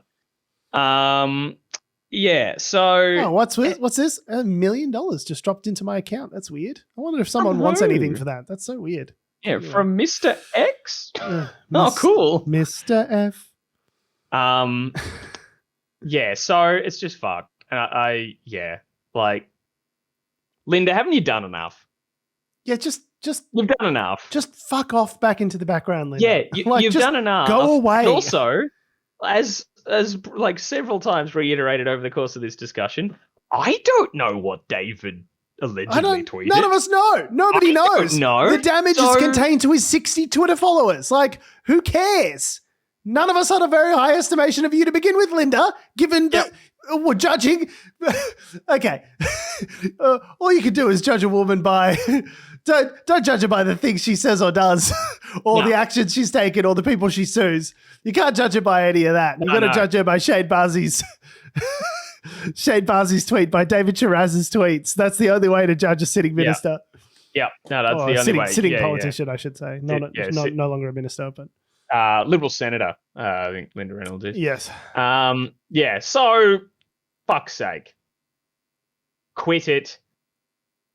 So what's this? $1 million just dropped into my account. That's weird. I wonder if someone wants anything for that. That's so weird. Yeah, from Mr. X. Cool. Mr. F. So it's just fucked. And like, Linda, haven't you done enough? Yeah, just you've done enough. Just fuck off back into the background, Linda. Yeah, you've done enough. Go away. But also, as like several times reiterated over the course of this discussion, I don't know what David allegedly tweeted. None of us know. Nobody knows. No. The damage is contained to his 60 Twitter followers. Like, who cares? None of us had a very high estimation of you to begin with, Linda, given that we're judging. Okay. All you can do is judge a woman by... Don't judge her by the things she says or does, or the actions she's taken, or the people she sues. You can't judge her by any of that. You've got to judge her by Shane Barzi's tweet, by David Sharaz's tweets. That's the only way to judge a sitting minister. Yeah, no, that's the only way. Sitting politician, I should say. No longer a minister, but Liberal senator. I think Linda Reynolds is. Yes. So, fuck's sake, quit it.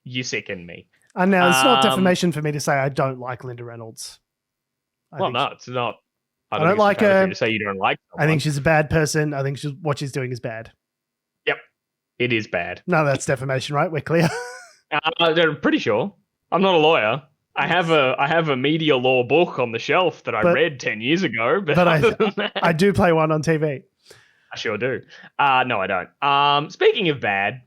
You sicken me. And now it's not defamation for me to say I don't like Linda Reynolds. It's not. I don't like her. To say you don't like someone. I think she's a bad person. I think what she's doing is bad. Yep, it is bad. No, that's defamation, right? We're clear. I'm pretty sure. I'm not a lawyer. I have a media law book on the shelf that I read 10 years ago. But I do play one on TV. I sure do. No, I don't. Speaking of bad.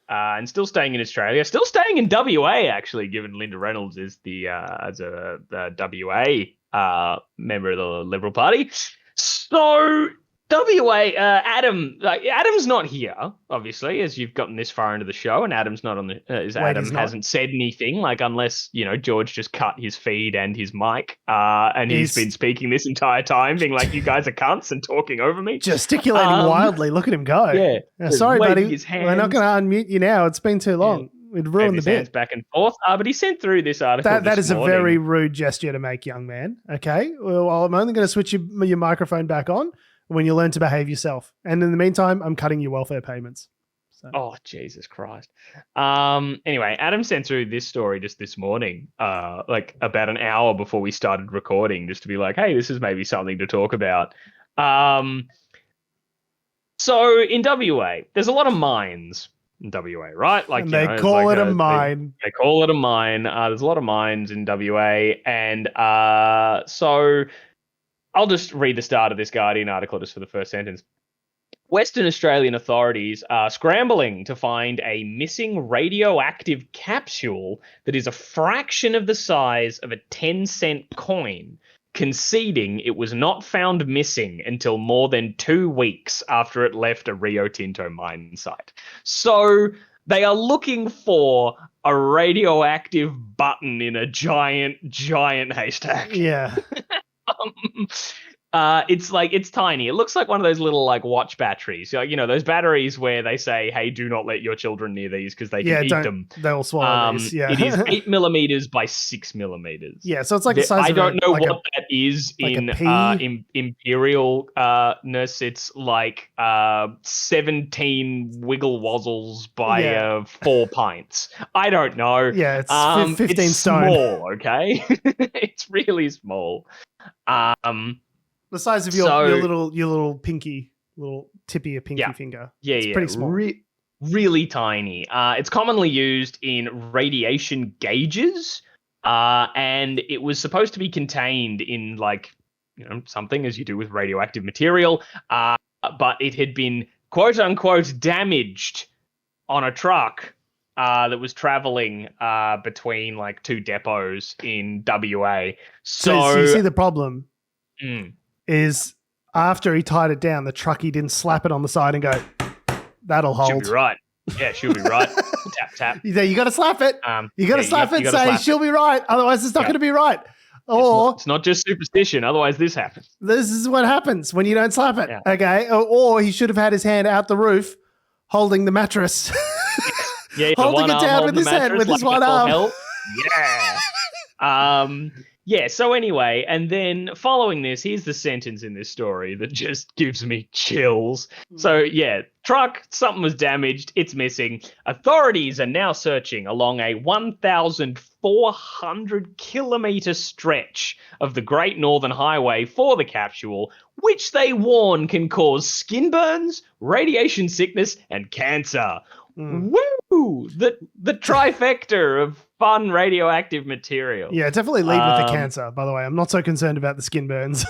And still staying in Australia, still staying in WA, actually, given Linda Reynolds is the WA member of the Liberal Party. So WA, Adam's not here, obviously, as you've gotten this far into the show, and Adam's not on the. Adam hasn't said anything, like unless George just cut his feed and his mic, and he's been speaking this entire time, being like, "You guys are cunts" and talking over me, gesticulating wildly. Look at him go. Yeah, sorry, buddy. We're not going to unmute you now. It's been too long. We'd ruined the bit. Back and forth. But he sent through this article. That is morning. A very rude gesture to make, young man. Okay, well, I'm only going to switch your microphone back on when you learn to behave yourself. And in the meantime, I'm cutting your welfare payments. So. Oh, Jesus Christ. Anyway, Adam sent through this story just this morning, like about an hour before we started recording, just to be like, hey, this is maybe something to talk about. So in WA, there's a lot of mines in WA, right? Like and they call it a mine. They call it a mine. There's a lot of mines in WA. And so I'll just read the start of this Guardian article just for the first sentence. Western Australian authorities are scrambling to find a missing radioactive capsule that is a fraction of the size of a 10-cent coin, conceding it was not found missing until more than 2 weeks after it left a Rio Tinto mine site. So they are looking for a radioactive button in a giant haystack. Yeah. It's tiny. It looks like one of those little like watch batteries. Those batteries where they say, "Hey, do not let your children near these because they can eat them. They'll swallow these." Yeah, it is 8 millimeters by 6 millimeters. Yeah, so it's like the size. I don't know what that is in imperial-ness. It's like 17 wiggle wazzles by 4 pints. I don't know. Yeah, it's 15 it's stone. Small, okay, it's really small. The size of your little pinky, little tip of your pinky finger. Yeah, it's pretty small. Really tiny. It's commonly used in radiation gauges, and it was supposed to be contained in something as you do with radioactive material, but it had been quote unquote damaged on a truck that was traveling between like 2 depots in WA. So you see the problem. Is after he tied it down, the truckie didn't slap it on the side and go, that'll hold. She'll be right. Yeah, she'll be right. Tap, tap. You got to slap it. You got to slap it, say she'll be right. Otherwise, it's not going to be right. Or it's not just superstition. Otherwise, this happens. This is what happens when you don't slap it. Yeah. Okay. Or he should have had his hand out the roof holding the mattress. Holding it down with his hand with his one arm. Yeah. Yeah, so anyway, and then following this, here's the sentence in this story that just gives me chills. So, yeah, truck, something was damaged, it's missing. Authorities are now searching along a 1,400-kilometre stretch of the Great Northern Highway for the capsule, which they warn can cause skin burns, radiation sickness, and cancer. Woo! The trifecta of fun radioactive material. Yeah, definitely lead with the cancer, by the way. I'm not so concerned about the skin burns.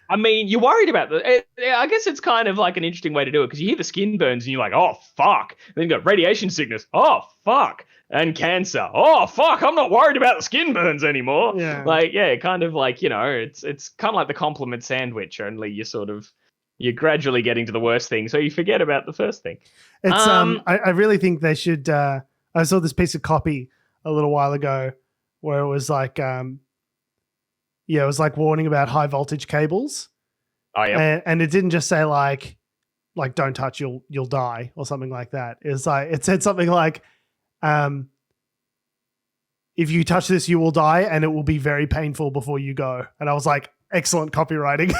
I mean, you're worried about I guess it's kind of like an interesting way to do it because you hear the skin burns and you're like, oh, fuck. And then you got radiation sickness. Oh, fuck. And cancer. Oh, fuck. I'm not worried about the skin burns anymore. Yeah. Kind of like, it's kind of like the compliment sandwich, only you're gradually getting to the worst thing, so you forget about the first thing. It's I really think they should. I saw this piece of copy a little while ago where it was like, it was like warning about high voltage cables. Oh yeah, and it didn't just say like don't touch, you'll die or something like that. It's like it said something like, if you touch this, you will die, and it will be very painful before you go. And I was like, excellent copywriting.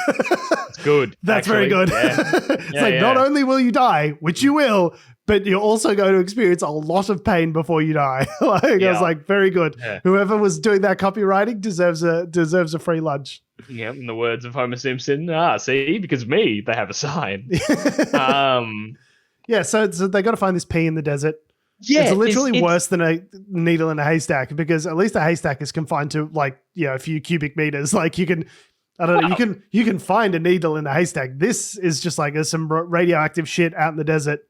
It's good. That's actually very good. Yeah. Not only will you die, which you will, but you're also going to experience a lot of pain before you die. I was like, very good. Yeah. Whoever was doing that copywriting deserves a free lunch. Yeah, in the words of Homer Simpson, see, because of me, they have a sign. Yeah, so they got to find this pea in the desert. Yeah, it's literally worse than a needle in a haystack, because at least a haystack is confined to a few cubic meters. Like you can find a needle in a haystack. This is just like there's some radioactive shit out in the desert.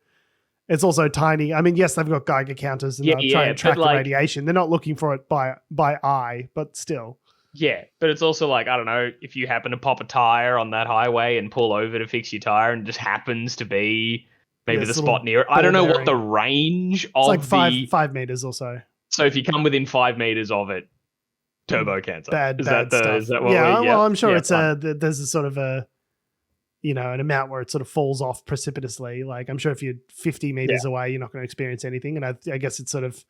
It's also tiny. I mean, yes, they've got Geiger counters and they'll try and track the radiation. They're not looking for it by eye, but still. Yeah, but it's also like, I don't know, if you happen to pop a tire on that highway and pull over to fix your tire and it just happens to be maybe the spot near it. I don't know what the range of it's like 5 meters or so. So if you come within 5 meters of it, turbo cancer. Bad stuff. Is that what well, I'm sure it's there's a sort of a, an amount where it sort of falls off precipitously. Like I'm sure if you're 50 meters away, you're not going to experience anything. And I guess it's sort of,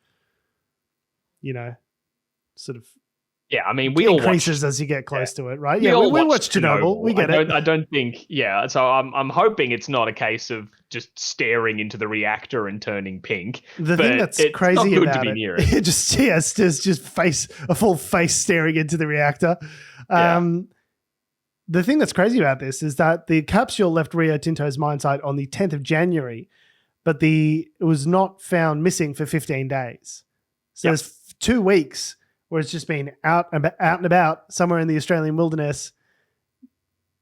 yeah, I mean, we all increases as you get close to it, right? We watch Chernobyl. We get it. I don't think, so I'm hoping it's not a case of just staring into the reactor and turning pink. The thing that's crazy about it just a full face staring into the reactor. The thing that's crazy about this is that the capsule left Rio Tinto's mine site on the 10th of January, but it was not found missing for 15 days. So there's 2 weeks where it's just been out and about somewhere in the Australian wilderness.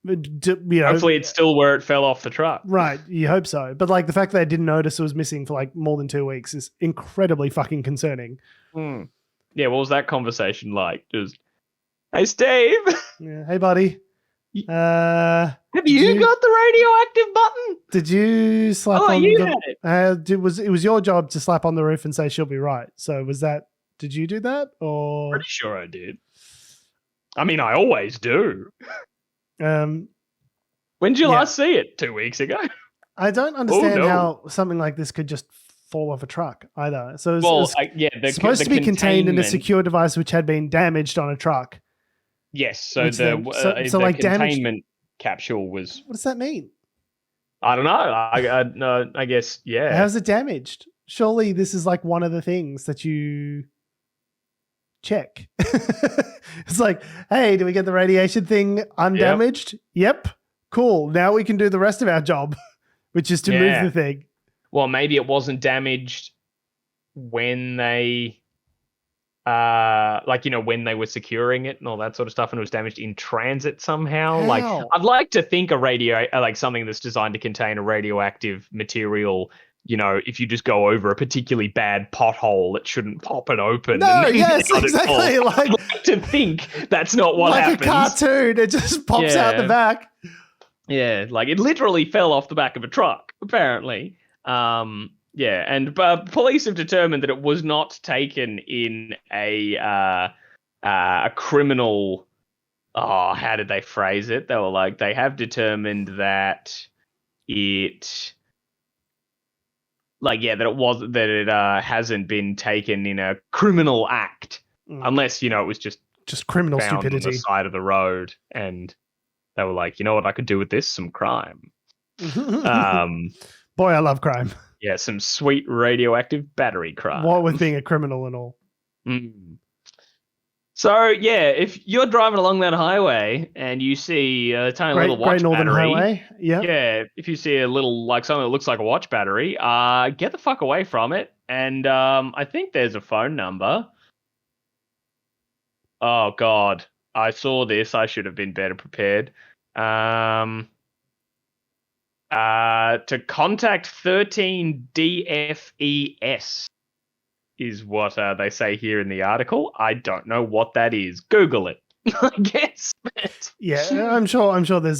Hopefully it's still where it fell off the truck. Right, you hope so. But like the fact that I didn't notice it was missing for like more than 2 weeks is incredibly fucking concerning. Yeah, what was that conversation like? Just, hey, Steve. Yeah, hey, buddy. Have you got the radioactive button? Did you slap on it? It was your job to slap on the roof and say she'll be right. So did you do that? Or pretty sure I did. I mean, I always do. When did you last see it? 2 weeks ago. I don't understand how something like this could just fall off a truck either. So it's supposed to be contained in a secure device which had been damaged on a truck. Yes, so the containment capsule was. What does that mean? I don't know. I guess, yeah. How's it damaged? Surely this is like one of the things that you check. It's like, hey, do we get the radiation thing undamaged? Yep. Cool. Now we can do the rest of our job, which is to move the thing. Well, maybe it wasn't damaged when they when they were securing it and all that sort of stuff, and it was damaged in transit somehow. How? Like, I'd like to think something that's designed to contain a radioactive material, if you just go over a particularly bad pothole, it shouldn't pop it open. No, yes, exactly. I'd like to think that's not what happens. Like a cartoon, it just pops out the back. Yeah, like it literally fell off the back of a truck, apparently. And police have determined that it was not taken in a criminal. Oh, how did they phrase it? They were like, they have determined that it. That it hasn't been taken in a criminal act, unless it was just criminal found stupidity on the side of the road, and they were like, you know what I could do with this? Some crime. Boy, I love crime. Yeah, some sweet radioactive battery crime. What with being a criminal and all. So, if you're driving along that highway and you see a tiny little watch Great Northern battery, Highway, yeah, if you see a little, something that looks like a watch battery, get the fuck away from it. And I think there's a phone number. Oh, God. I saw this. I should have been better prepared. To contact 13 DFES. Is what they say here in the article. I don't know what that is. Google it, I guess. Yeah, I'm sure there's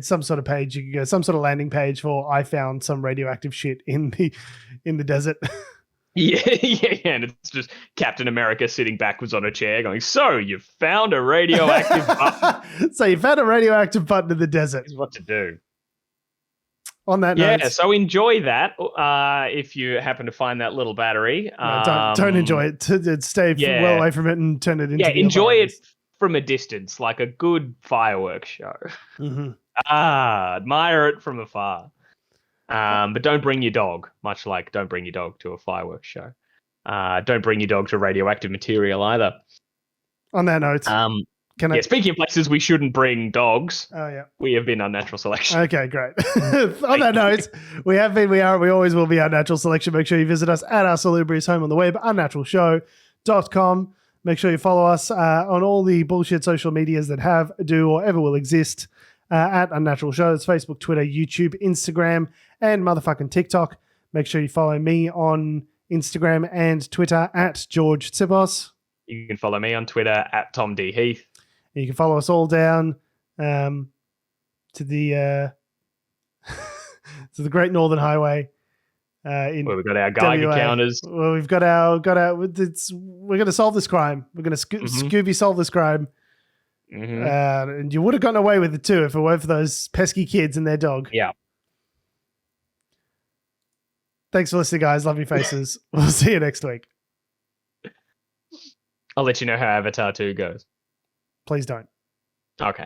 some sort of page you can go, some sort of landing page for I found some radioactive shit in the desert. Yeah, and it's just Captain America sitting backwards on a chair going, so you found a radioactive button. So you found a radioactive button in the desert. Is what to do. On that note, so enjoy that if you happen to find that little battery. No, don't enjoy it. Stay well away from it and turn it into. Yeah, enjoy it from a distance, like a good fireworks show. Mm-hmm. Admire it from afar. But don't bring your dog, much like don't bring your dog to a fireworks show. Don't bring your dog to radioactive material either. On that note, speaking of places we shouldn't bring dogs. Oh yeah, we have been Unnatural Selection. Okay, great. On that note, we have been, we are, we always will be Unnatural Selection. Make sure you visit us at our salubrious home on the web, unnaturalshow.com. Make sure you follow us on all the bullshit social medias that have, do, or ever will exist at Unnatural Show. It's Facebook, Twitter, YouTube, Instagram, and motherfucking TikTok. Make sure you follow me on Instagram and Twitter at George Tsipos. You can follow me on Twitter at Tom D Heath. And you can follow us all down to the to the Great Northern Highway. Where we've got our Geiger counters. Well, we've got our. We're going to solve this crime. We're going to Scooby solve this crime. And you would have gotten away with it too if it weren't for those pesky kids and their dog. Yeah. Thanks for listening, guys. Love your faces. We'll see you next week. I'll let you know how Avatar 2 goes. Please don't. Okay.